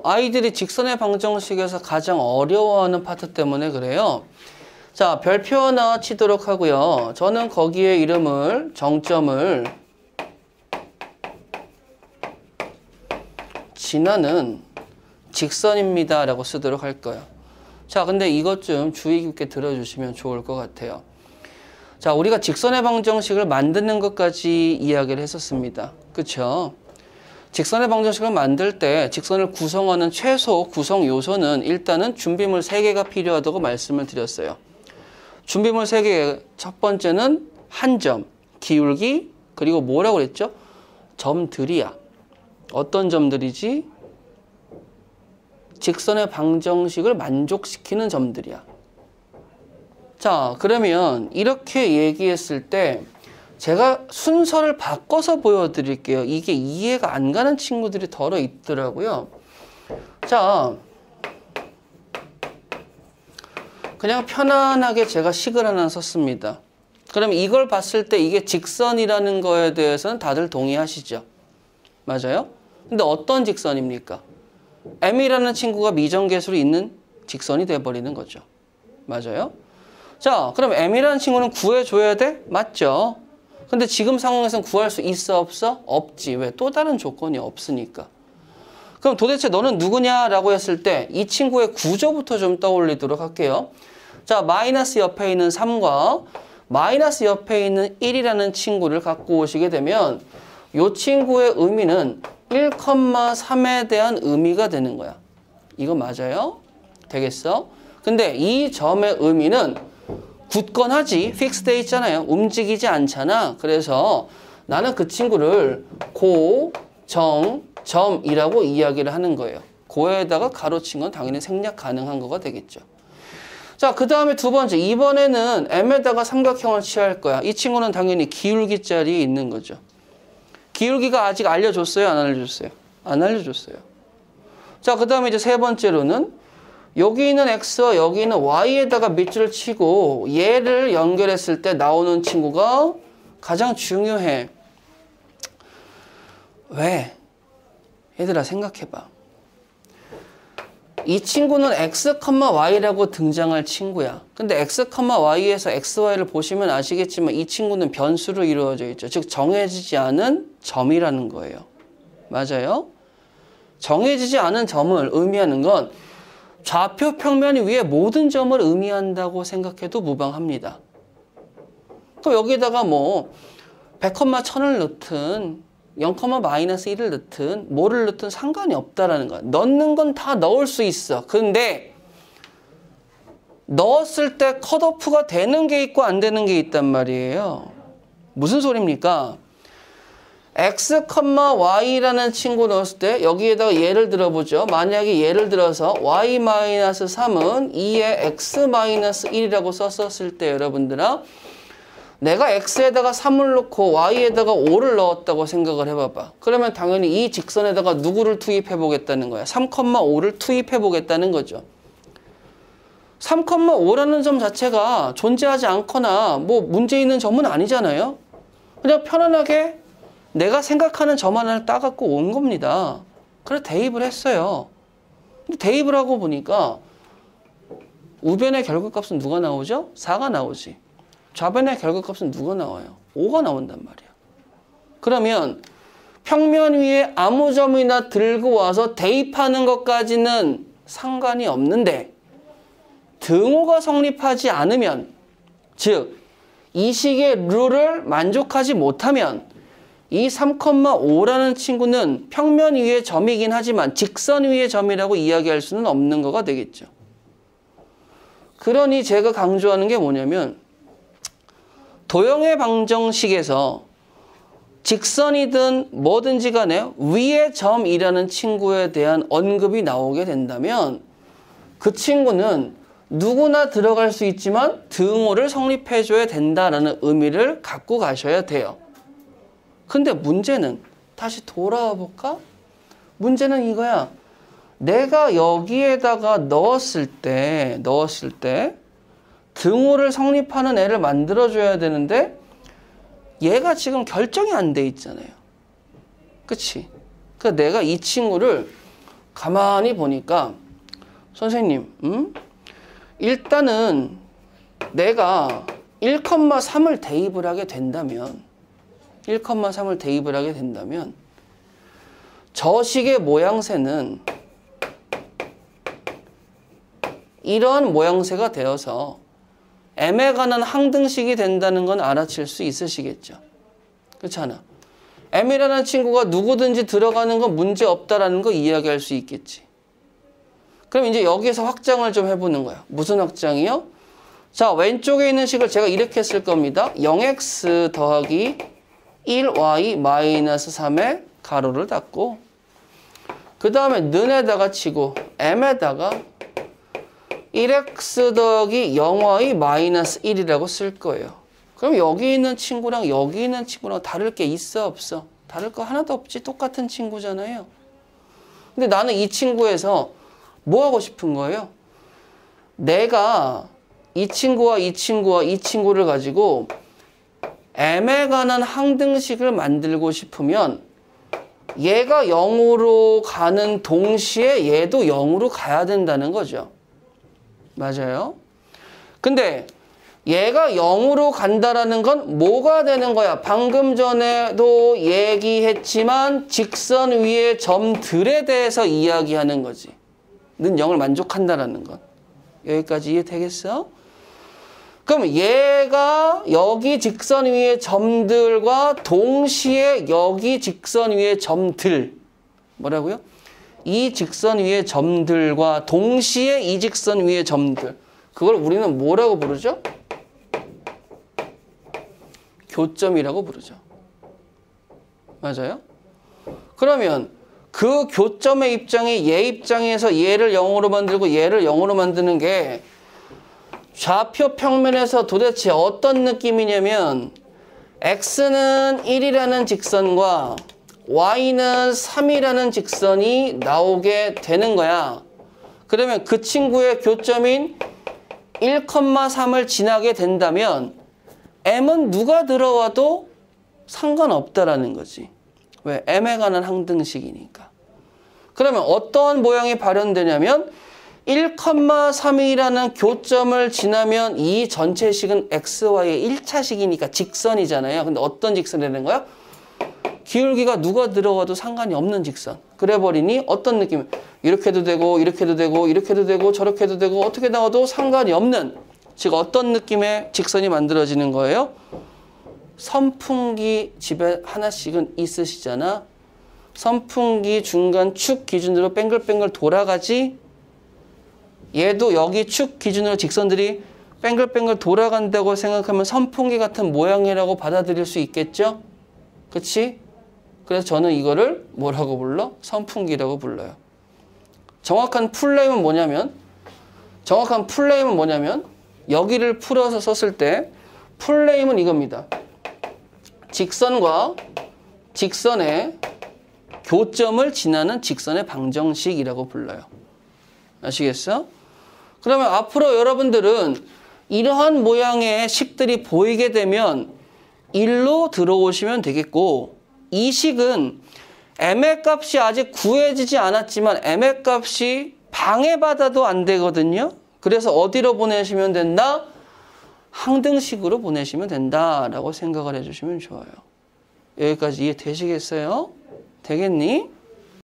아이들이 직선의 방정식에서 가장 어려워하는 파트 때문에 그래요. 자, 별표 하나 치도록 하고요. 저는 거기에 이름을, 정점을 지나는 직선입니다 라고 쓰도록 할 거예요. 자, 근데 이것 좀 주의 깊게 들어주시면 좋을 것 같아요. 자, 우리가 직선의 방정식을 만드는 것까지 이야기를 했었습니다. 그쵸? 직선의 방정식을 만들 때 직선을 구성하는 최소 구성 요소는 일단은 준비물 3개가 필요하다고 말씀을 드렸어요. 준비물 3개, 첫 번째는 한 점, 기울기, 그리고 뭐라고 그랬죠? 점들이야. 어떤 점들이지? 직선의 방정식을 만족시키는 점들이야. 자, 그러면 이렇게 얘기했을 때 제가 순서를 바꿔서 보여드릴게요. 이게 이해가 안 가는 친구들이 덜어 있더라고요. 자, 그냥 편안하게 제가 식을 하나 썼습니다. 그럼 이걸 봤을 때 이게 직선이라는 거에 대해서는 다들 동의하시죠? 맞아요? 근데 어떤 직선입니까? M이라는 친구가 미정계수로 있는 직선이 돼버리는 거죠. 맞아요? 자, 그럼 M이라는 친구는 구해줘야 돼? 맞죠? 근데 지금 상황에서는 구할 수 있어, 없어? 없지. 왜? 또 다른 조건이 없으니까. 그럼 도대체 너는 누구냐라고 했을 때 이 친구의 구조부터 좀 떠올리도록 할게요. 자, 마이너스 옆에 있는 3과 마이너스 옆에 있는 1이라는 친구를 갖고 오시게 되면 이 친구의 의미는 1,3에 대한 의미가 되는 거야. 이거 맞아요? 되겠어? 근데 이 점의 의미는 굳건하지, 픽스돼 있잖아요. 움직이지 않잖아. 그래서 나는 그 친구를 고, 정, 점이라고 이야기를 하는 거예요. 고에다가 가로친 건 당연히 생략 가능한 거가 되겠죠. 자, 그 다음에 두 번째, 이번에는 M에다가 삼각형을 취할 거야. 이 친구는 당연히 기울기 자리에 있는 거죠. 기울기가 아직 알려줬어요? 안 알려줬어요? 안 알려줬어요. 자, 그 다음에 이제 세 번째로는 여기 있는 X와 여기 있는 Y에다가 밑줄을 치고 얘를 연결했을 때 나오는 친구가 가장 중요해. 왜? 얘들아 생각해봐. 이 친구는 X, Y라고 등장할 친구야. 근데 X, Y에서 XY를 보시면 아시겠지만 이 친구는 변수로 이루어져 있죠. 즉 정해지지 않은 점이라는 거예요. 맞아요? 정해지지 않은 점을 의미하는 건 좌표 평면 위에 모든 점을 의미한다고 생각해도 무방합니다. 그럼 여기다가 뭐 100,1000을 넣든 0,-1을 넣든 뭐를 넣든 상관이 없다라는 거야. 넣는 건 다 넣을 수 있어. 근데 넣었을 때 컷오프가 되는 게 있고 안 되는 게 있단 말이에요. 무슨 소리입니까? X, Y라는 친구 넣었을 때 여기에다가 예를 들어보죠. 만약에 예를 들어서 Y-3은 2의 X-1이라고 썼었을 때 여러분들아 내가 X에다가 3을 넣고 Y에다가 5를 넣었다고 생각을 해봐봐. 그러면 당연히 이 직선에다가 누구를 투입해 보겠다는 거야. 3,5를 투입해 보겠다는 거죠. 3,5라는 점 자체가 존재하지 않거나 뭐 문제 있는 점은 아니잖아요. 그냥 편안하게 내가 생각하는 점 하나를 따갖고 온 겁니다. 그래서 대입을 했어요. 근데 대입을 하고 보니까 우변의 결국값은 누가 나오죠? 4가 나오지. 좌변의 결국값은 누가 나와요? 5가 나온단 말이야. 그러면 평면 위에 아무 점이나 들고 와서 대입하는 것까지는 상관이 없는데 등호가 성립하지 않으면, 즉 이 식의 룰을 만족하지 못하면 이 3,5라는 친구는 평면 위의 점이긴 하지만 직선 위의 점이라고 이야기할 수는 없는 거가 되겠죠. 그러니 제가 강조하는 게 뭐냐면 도형의 방정식에서 직선이든 뭐든지 간에 위의 점이라는 친구에 대한 언급이 나오게 된다면 그 친구는 누구나 들어갈 수 있지만 등호를 성립해줘야 된다라는 의미를 갖고 가셔야 돼요. 근데 문제는 다시 돌아와 볼까? 문제는 이거야. 내가 여기에다가 넣었을 때 등호를 성립하는 애를 만들어줘야 되는데 얘가 지금 결정이 안 돼 있잖아요. 그치? 그러니까 내가 이 친구를 가만히 보니까 선생님, 일단은 내가 1,3을 대입을 하게 된다면 1,3을 대입을 하게 된다면 저 식의 모양새는 이러한 모양새가 되어서 m에 관한 항등식이 된다는 건 알아챌 수 있으시겠죠. 그렇잖아. m이라는 친구가 누구든지 들어가는 건 문제 없다라는 거 이야기할 수 있겠지. 그럼 이제 여기에서 확장을 좀 해보는 거야. 무슨 확장이요? 자, 왼쪽에 있는 식을 제가 이렇게 쓸 겁니다. 0x 더하기 1y 마이너스 3에 가로를 닫고 그 다음에 는에다가 치고 m에다가 1x 더하기 0y 마이너스 1이라고 쓸 거예요. 그럼 여기 있는 친구랑 여기 있는 친구랑 다를 게 있어 없어? 다를 거 하나도 없지. 똑같은 친구잖아요. 근데 나는 이 친구에서 뭐 하고 싶은 거예요? 내가 이 친구와 이 친구와 이 친구를 가지고 m에 관한 항등식을 만들고 싶으면 얘가 0으로 가는 동시에 얘도 0으로 가야 된다는 거죠. 맞아요? 근데 얘가 0으로 간다라는 건 뭐가 되는 거야? 방금 전에도 얘기했지만 직선 위의 점들에 대해서 이야기하는 거지. 는 0을 만족한다라는 건. 여기까지 이해되겠어? 그럼 얘가 여기 직선 위의 점들과 동시에 여기 직선 위의 점들. 뭐라고요? 이 직선 위의 점들과 동시에 이 직선 위의 점들. 그걸 우리는 뭐라고 부르죠? 교점이라고 부르죠. 맞아요? 그러면 그 교점의 입장이 얘 입장에서 얘를 0으로 만들고 얘를 0으로 만드는 게 좌표 평면에서 도대체 어떤 느낌이냐면 x는 1이라는 직선과 y는 3이라는 직선이 나오게 되는 거야. 그러면 그 친구의 교점인 1,3을 지나게 된다면 m은 누가 들어와도 상관없다라는 거지. 왜? m에 관한 항등식이니까. 그러면 어떤 모양이 발현되냐면 1,3이라는 교점을 지나면 이 전체 식은 xy의 1차식이니까 직선이잖아요. 근데 어떤 직선이 되는 거야? 기울기가 누가 들어가도 상관이 없는 직선. 그래 버리니 어떤 느낌? 이렇게도 되고 이렇게도 되고 이렇게도 되고 저렇게도 되고 어떻게 나와도 상관이 없는, 즉 어떤 느낌의 직선이 만들어지는 거예요? 선풍기 집에 하나씩은 있으시잖아. 선풍기 중간 축 기준으로 뱅글뱅글 돌아가지. 얘도 여기 축 기준으로 직선들이 뱅글뱅글 돌아간다고 생각하면 선풍기 같은 모양이라고 받아들일 수 있겠죠? 그치? 그래서 저는 이거를 뭐라고 불러? 선풍기라고 불러요. 정확한 풀네임은 뭐냐면 여기를 풀어서 썼을 때 풀네임은 이겁니다. 직선과 직선의 교점을 지나는 직선의 방정식이라고 불러요. 아시겠어? 그러면 앞으로 여러분들은 이러한 모양의 식들이 보이게 되면 일로 들어오시면 되겠고, 이 식은 m의 값이 아직 구해지지 않았지만 m의 값이 방해받아도 안 되거든요. 그래서 어디로 보내시면 된다? 항등식으로 보내시면 된다라고 생각을 해주시면 좋아요. 여기까지 이해되시겠어요? 되겠니?